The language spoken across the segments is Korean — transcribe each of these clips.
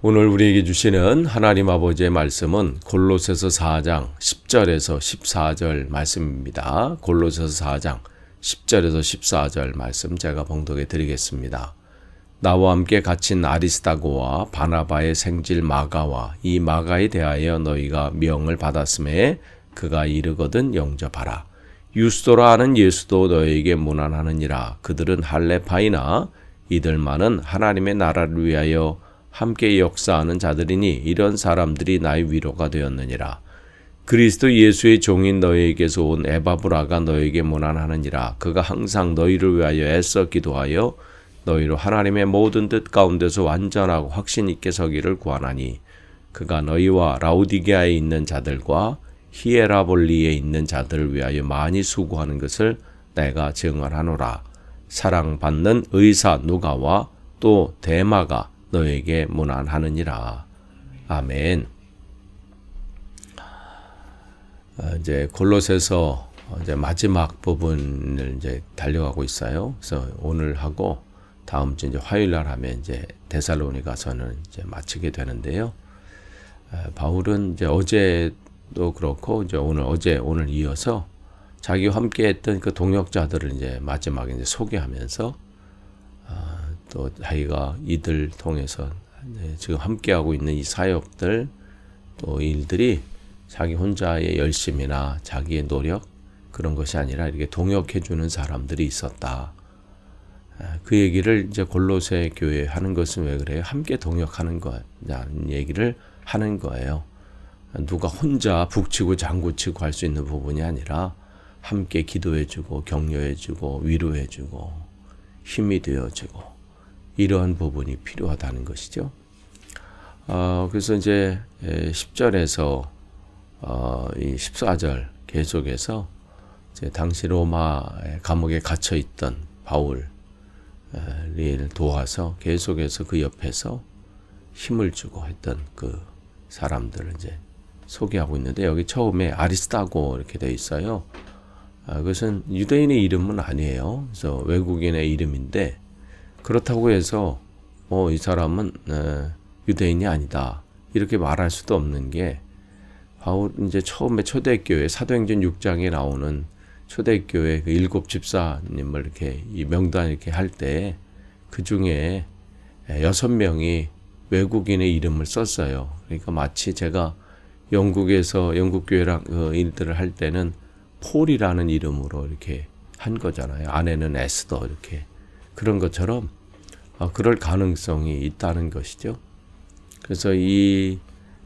오늘 우리에게 주시는 하나님 아버지의 말씀은 골로새서 4장 10절에서 14절 말씀입니다. 골로새서 4장 10절에서 14절 말씀 제가 봉독해 드리겠습니다. 나와 함께 갇힌 아리스다고와 바나바의 생질 마가와 이 마가에 대하여 너희가 명을 받았음에 그가 이르거든 영접하라. 유스도라 하는 예수도 너희에게 문안하느니라. 그들은 할레파이나 이들만은 하나님의 나라를 위하여 함께 역사하는 자들이니 이런 사람들이 나의 위로가 되었느니라. 그리스도 예수의 종인 너희에게서 온 에바브라가 너희에게 문안하느니라. 그가 항상 너희를 위하여 애써 기도하여 너희로 하나님의 모든 뜻 가운데서 완전하고 확신 있게 서기를 구하나니 그가 너희와 라우디게아에 있는 자들과 히에라볼리에 있는 자들을 위하여 많이 수고하는 것을 내가 증언하노라. 사랑받는 의사 누가와 또 데마가 너에게 문안하느니라. 아멘. 이제 골로새서 이제 마지막 부분을 이제 달려가고 있어요. 그래서 오늘 하고 다음 주 이제 화요일 날 하면 이제 데살로니가서는 이제 마치게 되는데요. 바울은 이제 어제도 그렇고 이제 오늘 이어서 자기와 함께했던 그 동역자들을 이제 마지막에 이제 소개하면서 또 자기가 이들 통해서 지금 함께하고 있는 이 사역들 또 일들이 자기 혼자의 열심이나 자기의 노력 그런 것이 아니라 이렇게 동역해주는 사람들이 있었다. 그 얘기를 이제 골로새 교회에 하는 것은 왜 그래요? 함께 동역하는 거라는 얘기를 하는 거예요. 누가 혼자 북치고 장구치고 할 수 있는 부분이 아니라 함께 기도해주고 격려해주고 위로해주고 힘이 되어주고 이러한 부분이 필요하다는 것이죠. 그래서 이제 10절에서 이 14절 계속해서 이제 당시 로마 감옥에 갇혀 있던 바울을 도와서 계속해서 그 옆에서 힘을 주고 했던 그 사람들을 이제 소개하고 있는데 여기 처음에 아리스다고 이렇게 돼 있어요. 그것은 유대인의 이름은 아니에요. 그래서 외국인의 이름인데 그렇다고 해서 이 사람은 유대인이 아니다 이렇게 말할 수도 없는 게 바울 이제 처음에 초대교회 사도행전 6장에 나오는 초대교회 그 7 집사님을 이렇게 이 명단 이렇게 할 때 그 중에 6명이 외국인의 이름을 썼어요. 그러니까 마치 제가 영국에서 영국 교회랑 그 일들을 할 때는 폴이라는 이름으로 이렇게 한 거잖아요. 아내는 에스더 이렇게. 그런 것처럼 그럴 가능성이 있다는 것이죠. 그래서 이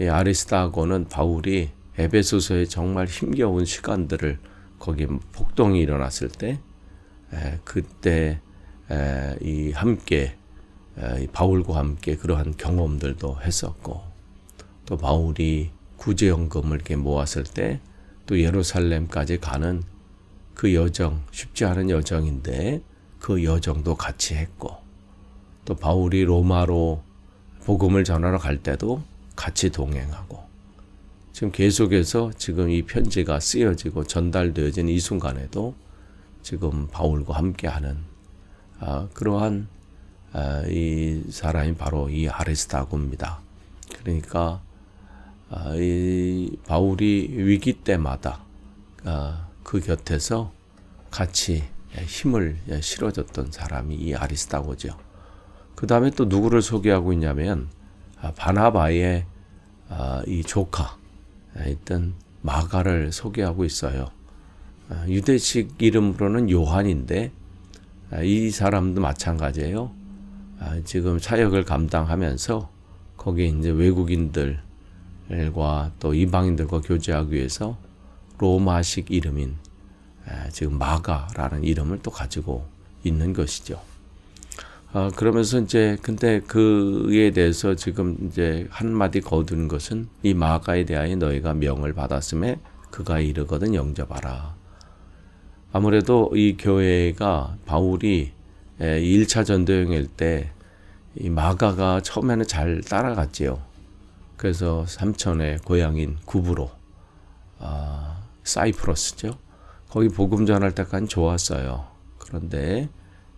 아리스다고는 바울이 에베소서에 정말 힘겨운 시간들을 거기 폭동이 일어났을 때 그때 이 함께 이 바울과 함께 그러한 경험들도 했었고 또 바울이 구제연금을 이렇게 모았을 때 또 예루살렘까지 가는 그 여정 쉽지 않은 여정인데 그 여정도 같이 했고 또 바울이 로마로 복음을 전하러 갈 때도 같이 동행하고 지금 계속해서 지금 이 편지가 쓰여지고 전달되어진 이 순간에도 지금 바울과 함께하는 그러한 이 사람이 바로 이 아리스다고입니다. 그러니까 이 바울이 위기 때마다 그 곁에서 같이 힘을 실어줬던 사람이 이 아리스다고죠. 그 다음에 또 누구를 소개하고 있냐면 바나바의 이 조카 있던 마가를 소개하고 있어요. 유대식 이름으로는 요한인데 이 사람도 마찬가지예요. 지금 사역을 감당하면서 거기에 이제 외국인들과 또 이방인들과 교제하기 위해서 로마식 이름인 지금 마가라는 이름을 또 가지고 있는 것이죠. 그러면서 이제 근데 그에 대해서 지금 이제 한마디 거둔 것은 이 마가에 대하여 너희가 명을 받았음에 그가 이르거든 영접하라. 아무래도 이 교회가 바울이 1차 전도여행일 때 이 마가가 처음에는 잘 따라갔지요. 그래서 삼천의 고향인 구브로, 사이프러스죠. 거기 복음 전할 때까지 좋았어요. 그런데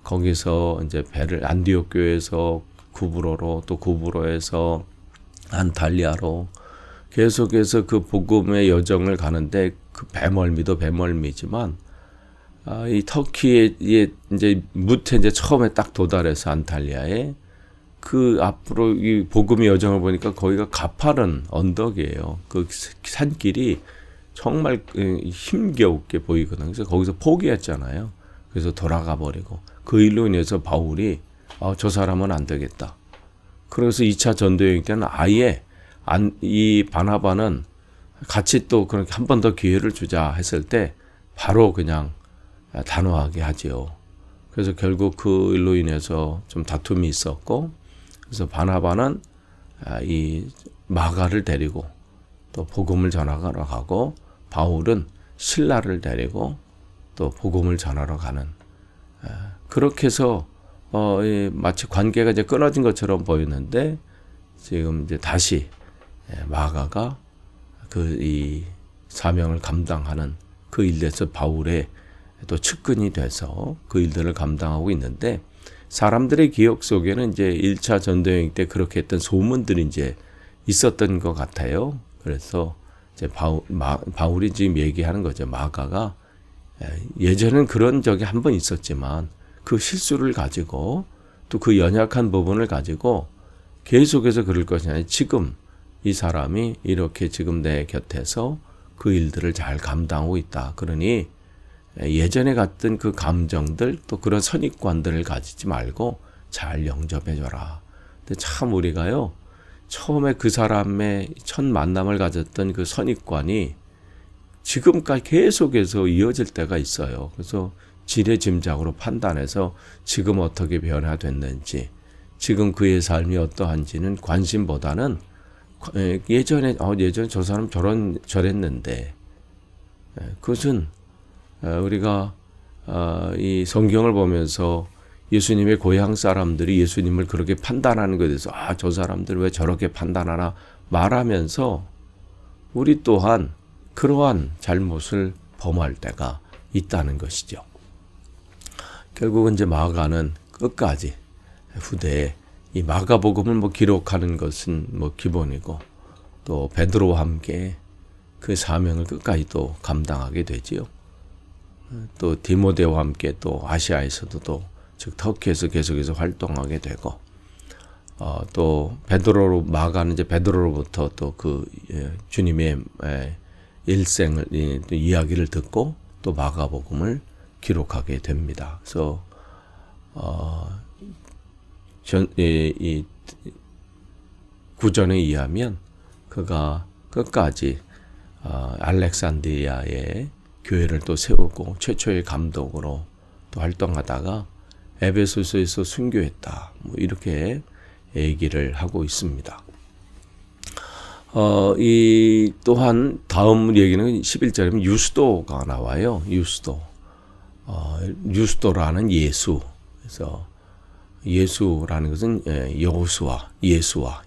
거기서 이제 배를 안디옥 교회에서 구브로로 또 구브로에서 안탈리아로 계속해서 그 복음의 여정을 가는데 그 배멀미도 배멀미지만 이 터키에 이제 무태 이제 처음에 딱 도달해서 안탈리아에 그 앞으로 이 복음의 여정을 보니까 거기가 가파른 언덕이에요. 그 산길이 정말 힘겨우게 보이거든요. 그래서 거기서 포기했잖아요. 그래서 돌아가 버리고 그 일로 인해서 바울이 저 사람은 안 되겠다. 그래서 2차 전도여행 때는 아예 이 바나바는 같이 또 그렇게 한 번 더 기회를 주자 했을 때 바로 그냥 단호하게 하지요. 그래서 결국 그 일로 인해서 좀 다툼이 있었고, 그래서 바나바는 이 마가를 데리고 또 복음을 전하러 가고, 바울은 실라를 데리고 또 복음을 전하러 가는, 그렇게 해서 마치 관계가 이제 끊어진 것처럼 보이는데, 지금 이제 다시 마가가 그 이 사명을 감당하는 그 일에서 바울의 또 측근이 돼서 그 일들을 감당하고 있는데, 사람들의 기억 속에는 이제 1차 전도여행 때 그렇게 했던 소문들이 이제 있었던 것 같아요. 그래서 이제 바울이 지금 얘기하는 거죠. 마가가 예전엔 그런 적이 한 번 있었지만 그 실수를 가지고 또 그 연약한 부분을 가지고 계속해서 그럴 것이 아니라 지금 이 사람이 이렇게 지금 내 곁에서 그 일들을 잘 감당하고 있다. 그러니 예전에 갔던 그 감정들 또 그런 선입관들을 가지지 말고 잘 영접해줘라. 근데 참 우리가요, 처음에 그 사람의 첫 만남을 가졌던 그 선입관이 지금까지 계속해서 이어질 때가 있어요. 그래서 지레짐작으로 판단해서 지금 어떻게 변화됐는지, 지금 그의 삶이 어떠한지는 관심보다는 예전에 저 사람 저랬는데, 그것은 우리가 이 성경을 보면서 예수님의 고향 사람들이 예수님을 그렇게 판단하는 것에 대해서 저 사람들 왜 저렇게 판단하나 말하면서 우리 또한 그러한 잘못을 범할 때가 있다는 것이죠. 결국은 이제 마가는 끝까지 후대에 이 마가복음을 기록하는 것은 기본이고, 또 베드로와 함께 그 사명을 끝까지 또 감당하게 되지요. 또 디모데와 함께 또 아시아에서도 즉 터키에서 계속해서 활동하게 되고, 또 마가는 이제 베드로로부터 또 그 주님의 일생을 이야기를 듣고 또 마가복음을 기록하게 됩니다. 그래서 이 구전에 의하면 그가 끝까지 알렉산드리아에 교회를 또 세우고 최초의 감독으로 또 활동하다가 에베소서에서 순교했다. 이렇게 얘기를 하고 있습니다. 이 또한 다음 얘기는 11절이면 유스도가 나와요. 유스도라는 예수. 그래서 예수라는 것은 예수와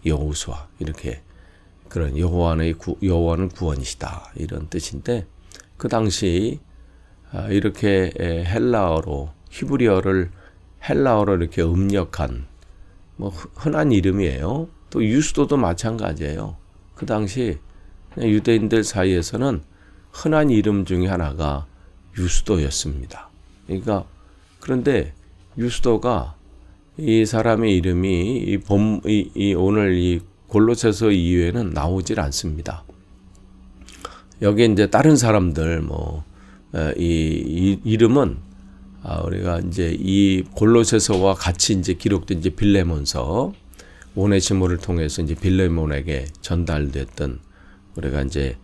여호수아 이렇게 그런 여호와는 구원이시다 이런 뜻인데, 그 당시 이렇게 히브리어를 헬라어로 이렇게 음력한 흔한 이름이에요. 또 유스도도 마찬가지예요. 그 당시 유대인들 사이에서는 흔한 이름 중에 하나가 유스도였습니다. 그러니까 그런데 유스도가 이 사람의 이름이 오늘 이 골로새서 이후에는 나오질 않습니다. 여기 이제 다른 사람들 이 이름은 우리가 이제 이 골로새서와 같이 이제 기록된 이제 빌레몬서 오네시모를 통해서 이제 빌레몬에게 전달됐던, 우리가 이제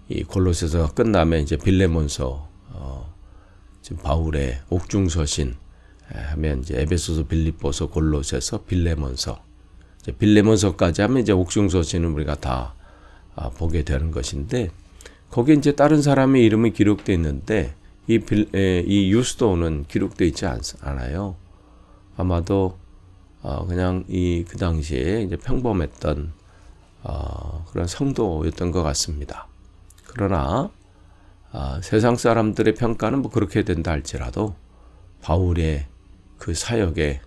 이 골로새서가 끝나면 이제 빌레몬서 지금 바울의 옥중서신 하면 이제 에베소서, 빌립보서, 골로새서, 빌레몬서, 이제 빌레몬서까지 하면 이제 옥중서신은 우리가 다 보게 되는 것인데, 거기에 이제 다른 사람의 이름이 기록되어 있는데 이 유스도는 기록되어 있지 않아요. 아마도 그냥 그 당시에 이제 평범했던 그런 성도였던 것 같습니다. 그러나 세상 사람들의 평가는 그렇게 된다 할지라도 바울의 그 사역에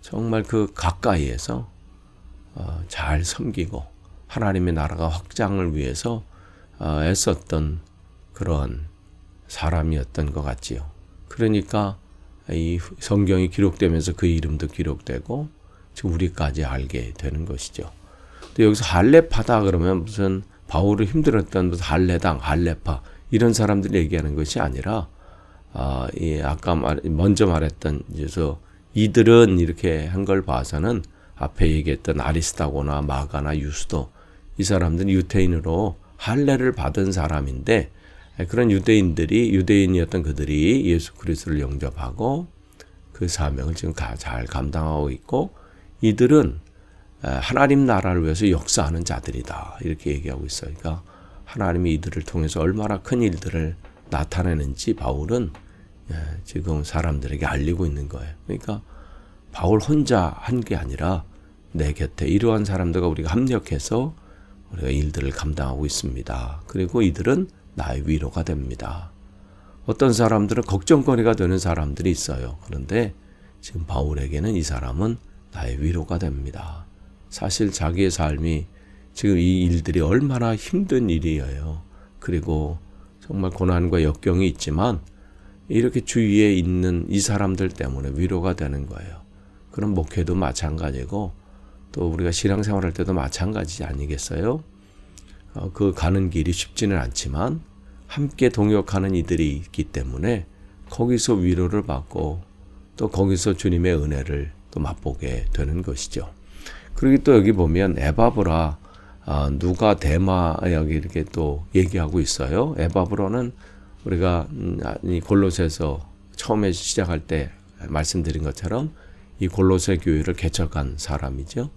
정말 그 가까이에서 잘 섬기고 하나님의 나라가 확장을 위해서 애썼던 그런 사람이었던 것 같지요. 그러니까 이 성경이 기록되면서 그 이름도 기록되고 지금 우리까지 알게 되는 것이죠. 또 여기서 할례파다 그러면 무슨 바울을 힘들었던 무슨 할례당, 할례파 이런 사람들이 얘기하는 것이 아니라 아까 먼저 말했던 그래서 이들은 이렇게 한 걸 봐서는 앞에 얘기했던 아리스다고나 마가나 유스도 이 사람들은 유대인으로 할례를 받은 사람인데 그런 유대인이었던 그들이 예수 그리스도를 영접하고 그 사명을 지금 잘 감당하고 있고 이들은 하나님 나라를 위해서 역사하는 자들이다. 이렇게 얘기하고 있어요. 그러니까 하나님이 이들을 통해서 얼마나 큰 일들을 나타내는지 바울은 지금 사람들에게 알리고 있는 거예요. 그러니까 바울 혼자 한 게 아니라 내 곁에 이러한 사람들과 우리가 합력해서 우리가 일들을 감당하고 있습니다. 그리고 이들은 나의 위로가 됩니다. 어떤 사람들은 걱정거리가 되는 사람들이 있어요. 그런데 지금 바울에게는 이 사람은 나의 위로가 됩니다. 사실 자기의 삶이 지금 이 일들이 얼마나 힘든 일이에요. 그리고 정말 고난과 역경이 있지만 이렇게 주위에 있는 이 사람들 때문에 위로가 되는 거예요. 그런 목회도 마찬가지고 또 우리가 신앙생활할 때도 마찬가지 아니겠어요? 그 가는 길이 쉽지는 않지만 함께 동역하는 이들이 있기 때문에 거기서 위로를 받고 또 거기서 주님의 은혜를 또 맛보게 되는 것이죠. 그리고 또 여기 보면 에바브라 누가 데마 여기 이렇게 또 얘기하고 있어요. 에바브라는 우리가 이 골로새서 처음에 시작할 때 말씀드린 것처럼 이 골로새 교회를 개척한 사람이죠.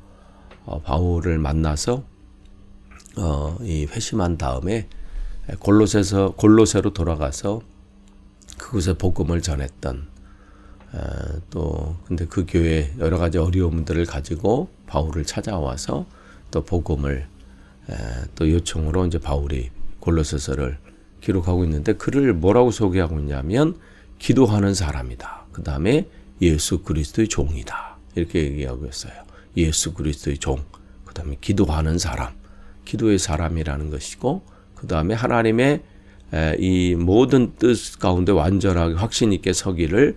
바울을 만나서 이 회심한 다음에 골로새로 돌아가서 그곳에 복음을 전했던 또 근데 그 교회 여러 가지 어려움들을 가지고 바울을 찾아와서 또 복음을 또 요청으로 이제 바울이 골로새서를 기록하고 있는데 그를 뭐라고 소개하고 있냐면 기도하는 사람이다. 그 다음에 예수 그리스도의 종이다. 이렇게 얘기하고 있어요. 예수 그리스도의 종. 그 다음에 기도하는 사람. 기도의 사람이라는 것이고 그 다음에 하나님의 이 모든 뜻 가운데 완전하게 확신 있게 서기를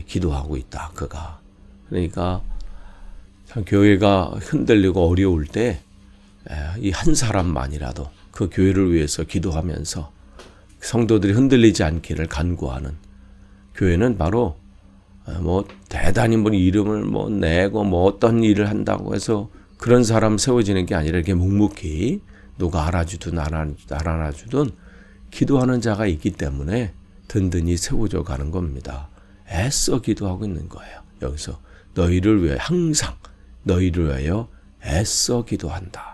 기도하고 있다. 그가. 그러니까 참 교회가 흔들리고 어려울 때 이 한 사람만이라도 그 교회를 위해서 기도하면서 성도들이 흔들리지 않기를 간구하는 교회는 바로 뭐 대단히 뭐 이름을 뭐 내고 뭐 어떤 일을 한다고 해서 그런 사람 세워지는 게 아니라 이렇게 묵묵히 누가 알아주든 안 알아주든 기도하는 자가 있기 때문에 든든히 세워져 가는 겁니다. 애써 기도하고 있는 거예요. 여기서 너희를 위해 항상 너희를 위하여 애써 기도한다.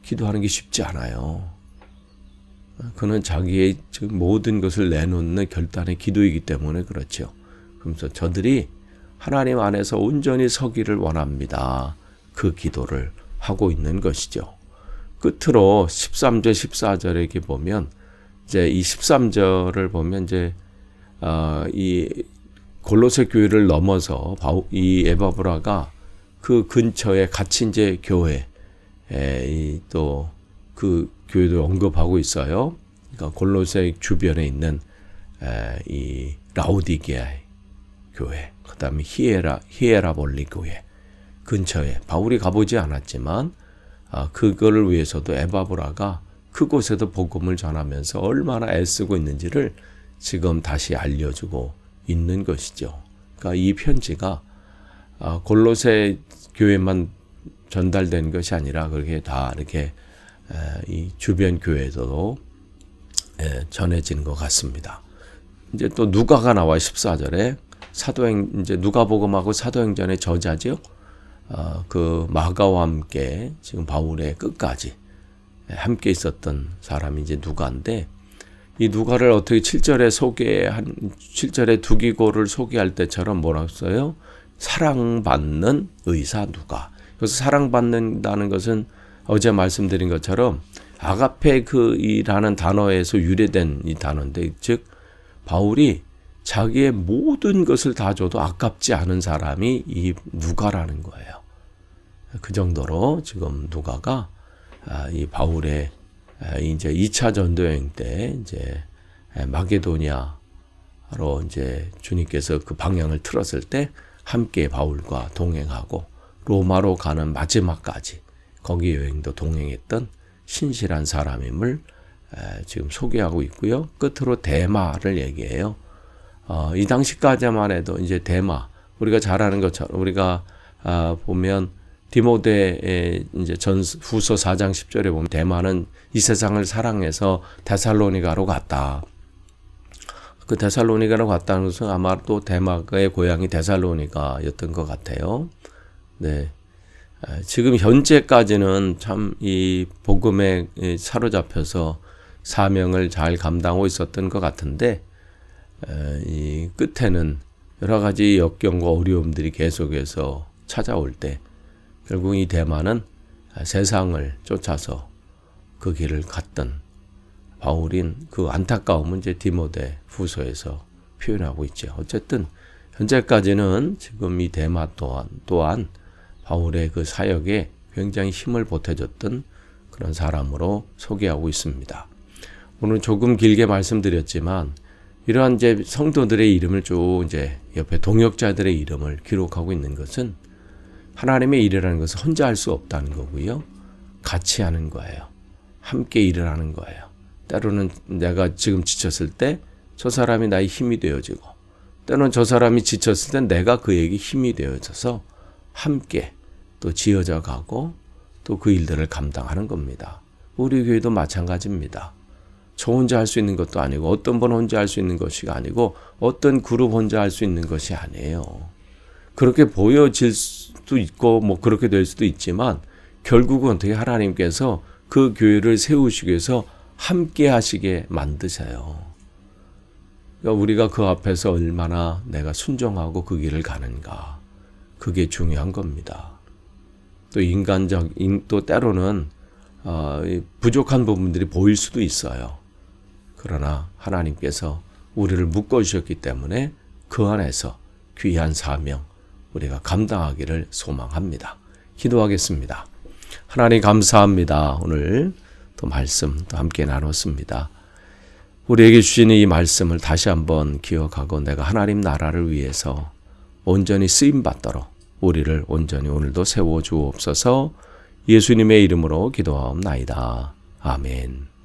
기도하는 게 쉽지 않아요. 그는 자기의 모든 것을 내놓는 결단의 기도이기 때문에 그렇죠. 그러면서 저들이 하나님 안에서 온전히 서기를 원합니다. 그 기도를 하고 있는 것이죠. 끝으로 13절, 14절에 이렇게 보면 이제 이 13절을 보면 이제 이 골로새 교회를 넘어서 이 에바브라가 그 근처에 같이 이제 교회 또 그 교회도 언급하고 있어요. 그러니까 골로새 주변에 있는 이 라오디게아 교회, 그다음에 히에라볼리 교회 근처에 바울이 가보지 않았지만 그거를 위해서도 에바브라가 그곳에도 복음을 전하면서 얼마나 애쓰고 있는지를 지금 다시 알려주고 있는 것이죠. 그러니까 이 편지가 골로새 교회만 전달된 것이 아니라 그렇게 다 이렇게 이 주변 교회에도 전해진 것 같습니다. 이제 또 누가가 나와 14절에 이제 누가복음하고 사도행전의 저자죠. 그 마가와 함께 지금 바울의 끝까지 함께 있었던 사람이 이제 누가인데 이 누가를 어떻게 7절에 두기고를 소개할 때처럼 뭐라고 써요? 사랑받는 의사 누가. 그래서 사랑받는다는 것은 어제 말씀드린 것처럼 아가페 그이라는 단어에서 유래된 이 단어인데 즉 바울이 자기의 모든 것을 다 줘도 아깝지 않은 사람이 이 누가라는 거예요. 그 정도로 지금 누가가 이 바울의 이제 2차 전도 여행 때 이제 마게도니아로 이제 주님께서 그 방향을 틀었을 때 함께 바울과 동행하고 로마로 가는 마지막까지 거기 여행도 동행했던 신실한 사람임을 지금 소개하고 있고요. 끝으로 데마를 얘기해요. 이 당시까지만 해도 이제 데마, 우리가 잘 아는 것처럼 우리가 보면 디모데의 이제 후서 4장 10절에 보면 데마는 이 세상을 사랑해서 데살로니가로 갔다. 그 데살로니가로 갔다는 것은 아마 또 데마의 고향이 데살로니가였던 것 같아요. 네. 지금 현재까지는 참 이 복음에 사로잡혀서 사명을 잘 감당하고 있었던 것 같은데, 이 끝에는 여러 가지 역경과 어려움들이 계속해서 찾아올 때 결국 이 데마는 세상을 쫓아서 그 길을 갔던 바울인 그 안타까움은 이제 디모데 후서에서 표현하고 있죠. 어쨌든 현재까지는 지금 이 데마 또한 바울의 그 사역에 굉장히 힘을 보태줬던 그런 사람으로 소개하고 있습니다. 오늘 조금 길게 말씀드렸지만 이러한 이제 성도들의 이름을 쭉 이제 옆에 동역자들의 이름을 기록하고 있는 것은 하나님의 일이라는 것은 혼자 할 수 없다는 거고요. 같이 하는 거예요. 함께 일을 하는 거예요. 때로는 내가 지금 지쳤을 때 저 사람이 나의 힘이 되어지고, 때로는 저 사람이 지쳤을 때 내가 그에게 힘이 되어져서 함께 또 지어져 가고 또 그 일들을 감당하는 겁니다. 우리 교회도 마찬가지입니다. 저 혼자 할 수 있는 것도 아니고 어떤 분 혼자 할 수 있는 것이 아니고 어떤 그룹 혼자 할 수 있는 것이 아니에요. 그렇게 보여질 수도 있고 뭐 그렇게 될 수도 있지만 결국은 어떻게 하나님께서 그 교회를 세우시기 위해서 함께 하시게 만드세요. 그러니까 우리가 그 앞에서 얼마나 내가 순종하고 그 길을 가는가, 그게 중요한 겁니다. 또 때로는 부족한 부분들이 보일 수도 있어요. 그러나 하나님께서 우리를 묶어주셨기 때문에 그 안에서 귀한 사명 우리가 감당하기를 소망합니다. 기도하겠습니다. 하나님 감사합니다. 오늘 또 말씀 또 함께 나눴습니다. 우리에게 주시는 이 말씀을 다시 한번 기억하고 내가 하나님 나라를 위해서 온전히 쓰임받도록 우리를 온전히 오늘도 세워주옵소서. 예수님의 이름으로 기도하옵나이다. 아멘.